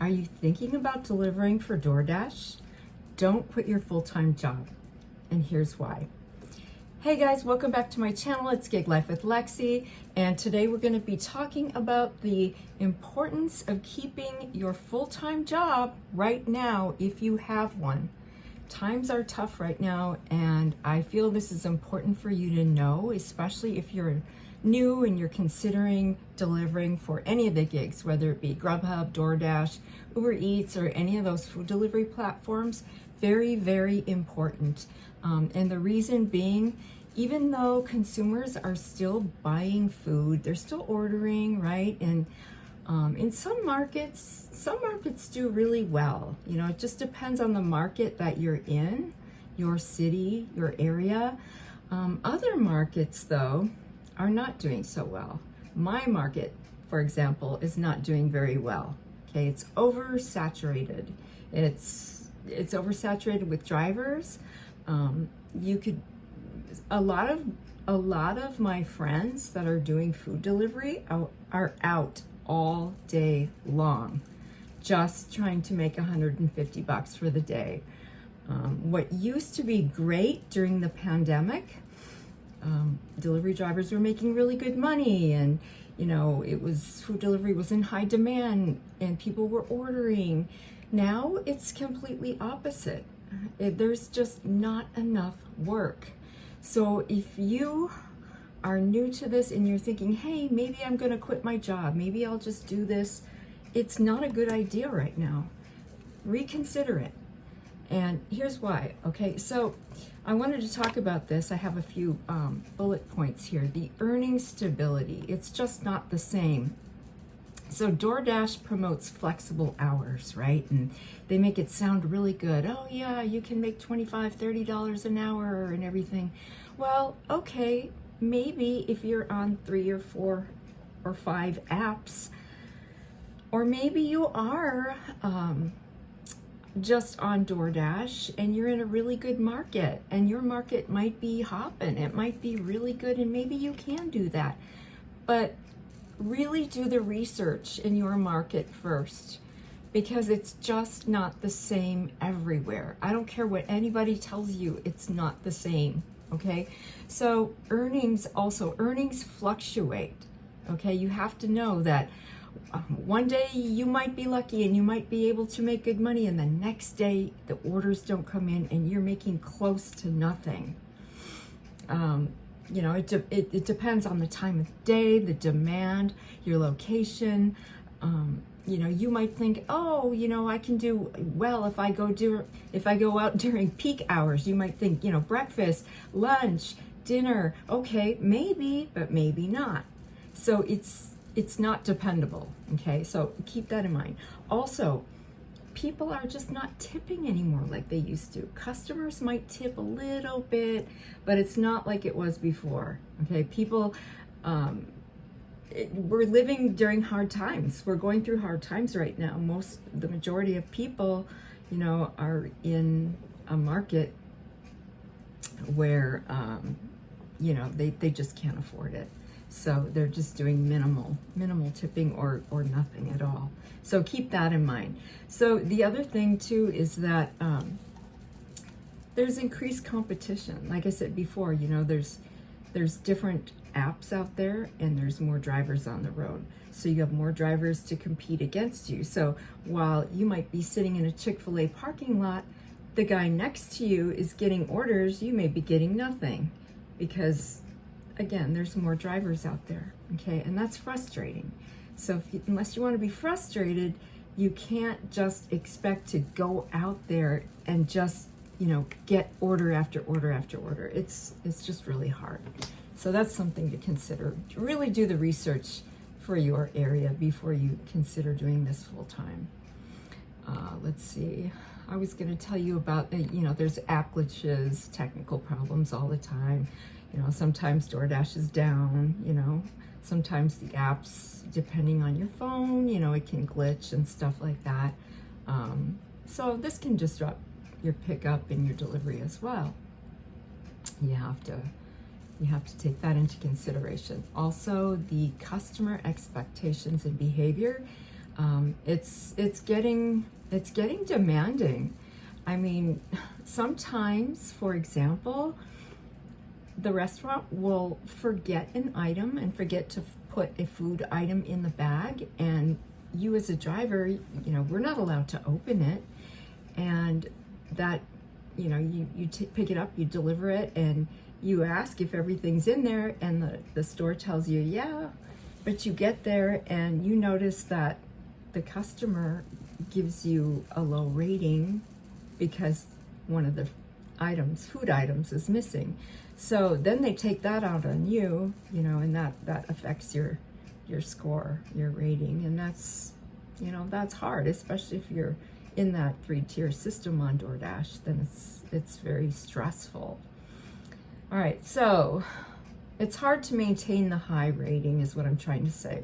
Are you thinking about delivering for DoorDash? Don't quit your full-time job. And here's why. Hey guys, welcome back to my channel. It's Gig Life with Lexi. And today we're going to be talking about the importance of keeping your full-time job right now if you have one. Times are tough right now, and I feel this is important for you to know, especially if you're new and you're considering delivering for any of the gigs, whether it be GrubHub, DoorDash, Uber Eats, or any of those food delivery platforms. Very, very important. And the reason being, even though consumers are still buying food, they're still ordering, right? And in some markets do really well. You know, it just depends on the market that you're in, your city, your area. Other markets, though, are not doing so well. My market, for example, is not doing very well. Okay, it's oversaturated. It's oversaturated with drivers. A lot of my friends that are doing food delivery are out all day long, just trying to make $150 for the day. What used to be great during the pandemic, delivery drivers were making really good money, and you know, food delivery was in high demand and people were ordering. Now it's completely opposite. There's just not enough work. So if you are new to this and you're thinking, hey, maybe I'm gonna quit my job, maybe I'll just do this, it's not a good idea right now. Reconsider it. And here's why. Okay, so I wanted to talk about this. I have a few bullet points here. The earning stability, it's just not the same. So DoorDash promotes flexible hours, right? And they make it sound really good. Oh yeah, you can make $25, $30 an hour and everything. Well, okay, maybe if you're on 3 or 4 or 5 apps, or maybe you are just on DoorDash and you're in a really good market and your market might be hopping, it might be really good, and maybe you can do that. But really do the research in your market first, because it's just not the same everywhere. I don't care what anybody tells you, it's not the same, okay? So earnings fluctuate, okay? You have to know that one day you might be lucky and you might be able to make good money, and the next day the orders don't come in and you're making close to nothing. You know, it depends on the time of day, the demand, your location. You know, you might think, oh, you know, I can do well if I go out during peak hours. You might think, you know, breakfast, lunch, dinner. Okay, maybe, but maybe not. So it's not dependable. Okay, so keep that in mind. Also, people are just not tipping anymore like they used to. Customers might tip a little bit, but it's not like it was before. Okay, people, we're living during hard times. We're going through hard times right now. The majority of people, you know, are in a market where, you know, they just can't afford it. So they're just doing minimal tipping or nothing at all. So keep that in mind. So the other thing too is that there's increased competition. Like I said before, you know, there's different apps out there and there's more drivers on the road. So you have more drivers to compete against you. So while you might be sitting in a Chick-fil-A parking lot, the guy next to you is getting orders, you may be getting nothing, because again, there's more drivers out there, okay? And that's frustrating. So unless you want to be frustrated, you can't just expect to go out there and just, you know, get order after order after order. It's just really hard. So that's something to consider. Really do the research for your area before you consider doing this full time. Let's see. I was going to tell you about, you know, there's app glitches, technical problems all the time. You know, sometimes DoorDash is down, you know, sometimes the apps, depending on your phone, you know, it can glitch and stuff like that. So this can disrupt your pickup and your delivery as well. You have to take that into consideration. Also, the customer expectations and behavior. It's getting demanding. I mean, sometimes, for example, the restaurant will forget an item and forget to put a food item in the bag, and you as a driver, you know, we're not allowed to open it, and that, you know, you pick it up, you deliver it, and you ask if everything's in there, and the store tells you, yeah, but you get there and you notice that the customer gives you a low rating because one of the items, food items, is missing. So then they take that out on you, you know, and that affects your score, your rating, and that's, you know, that's hard, especially if you're in that 3-tier system on DoorDash. Then it's very stressful. All right, so it's hard to maintain the high rating is what I'm trying to say.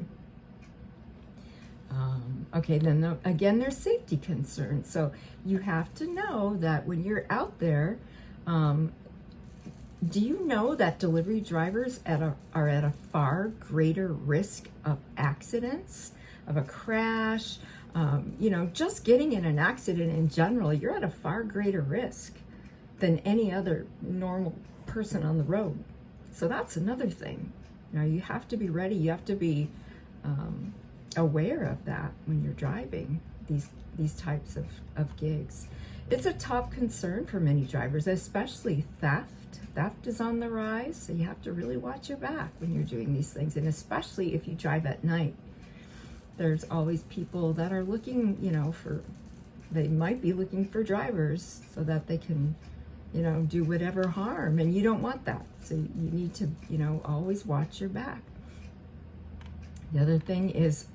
Okay, then again, there's safety concerns. So you have to know that when you're out there, do you know that delivery drivers are at a far greater risk of accidents, of a crash? You know, just getting in an accident in general, you're at a far greater risk than any other normal person on the road. So that's another thing. You know, you have to be ready. You have to be aware of that when you're driving these types of gigs. It's a top concern for many drivers, especially theft. Theft is on the rise, so you have to really watch your back when you're doing these things, and especially if you drive at night. There's always people that are looking, you know, they might be looking for drivers so that they can, you know, do whatever harm, and you don't want that. So you need to, you know, always watch your back. The other thing is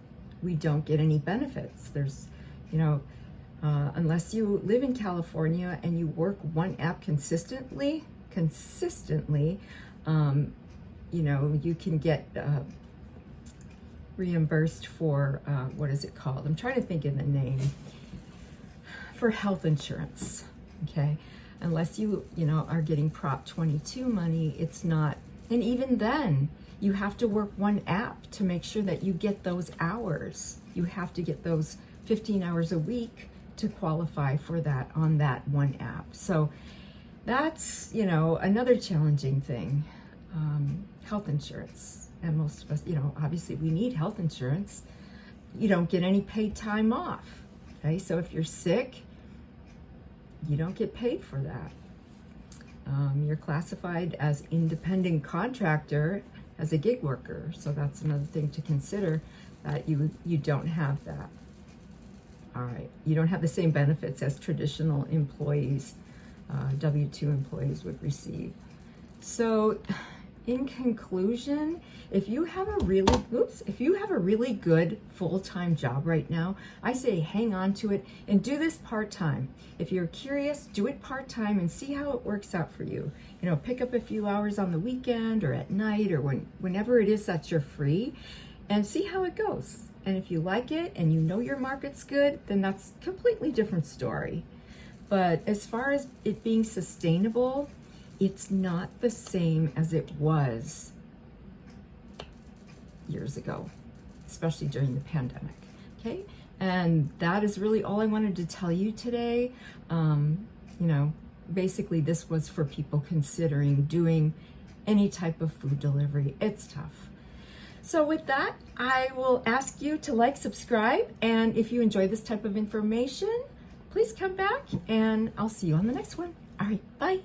we don't get any benefits. There's, you know, unless you live in California and you work one app consistently, you know, you can get reimbursed for, what is it called? I'm trying to think of the name. For health insurance, okay? Unless you know, are getting Prop 22 money, it's not. And even then, you have to work one app to make sure that you get those hours. You have to get those 15 hours a week to qualify for that on that one app. So that's, you know, another challenging thing. Health insurance. And most of us, you know, obviously we need health insurance. You don't get any paid time off. Okay, so if you're sick, you don't get paid for that. You're classified as independent contractor as a gig worker. So that's another thing to consider, that you don't have that. All right, you don't have the same benefits as traditional employees, W-2 employees would receive. So in conclusion, if you have a really good full-time job right now, I say hang on to it and do this part-time. If you're curious, do it part-time and see how it works out for you. You know, pick up a few hours on the weekend or at night or whenever it is that you're free, and see how it goes. And if you like it and you know your market's good, then that's a completely different story. But as far as it being sustainable, it's not the same as it was years ago, especially during the pandemic, okay? And that is really all I wanted to tell you today. You know, basically this was for people considering doing any type of food delivery. It's tough. So with that, I will ask you to like, subscribe, and if you enjoy this type of information, please come back and I'll see you on the next one. All right, bye.